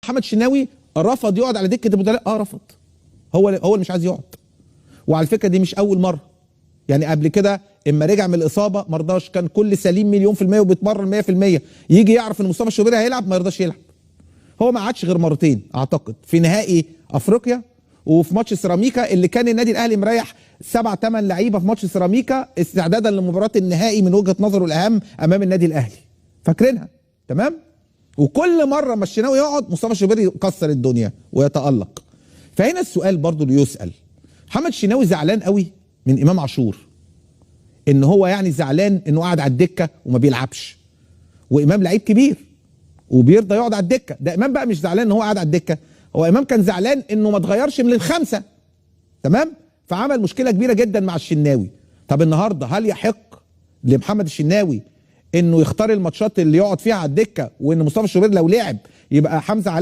محمد الشناوي رفض يقعد على دكه البدلاء. رفض. هو اللي مش عايز يقعد. وعلى فكره دي مش اول مره، يعني قبل كده اما رجع من الاصابه ما رضاش، كان كل سليم مليون في الميه وبيتمرن 100%، يجي يعرف ان مصطفى الشوبير هيلعب ما يرضاش يلعب. هو ما عادش غير مرتين اعتقد، في نهائي افريقيا وفي ماتش سيراميكا اللي كان النادي الاهلي مريح 7-8 لعيبه في ماتش سيراميكا استعدادا لمباراه النهائي من وجهه نظره الاهم امام النادي الاهلي. فاكرينها؟ تمام؟ وكل مره ما الشناوي يقعد مصطفى الشوبير يكسر الدنيا ويتالق. فهنا السؤال برضو اللي يسال، محمد الشناوي زعلان قوي من امام عاشور، ان هو يعني زعلان انه قاعد على الدكه وما بيلعبش، وامام لعيب كبير وبيرضى يقعد على الدكه. ده امام بقى مش زعلان ان هو قاعد على الدكه، هو امام كان زعلان انه ما اتغيرش من الخمسه. تمام؟ فعمل مشكله كبيره جدا مع الشناوي. طب النهارده هل يحق لمحمد الشناوي انه يختار الماتشات اللي يقعد فيها على الدكه، وان مصطفى الشوبير لو لعب يبقى حمزه علاء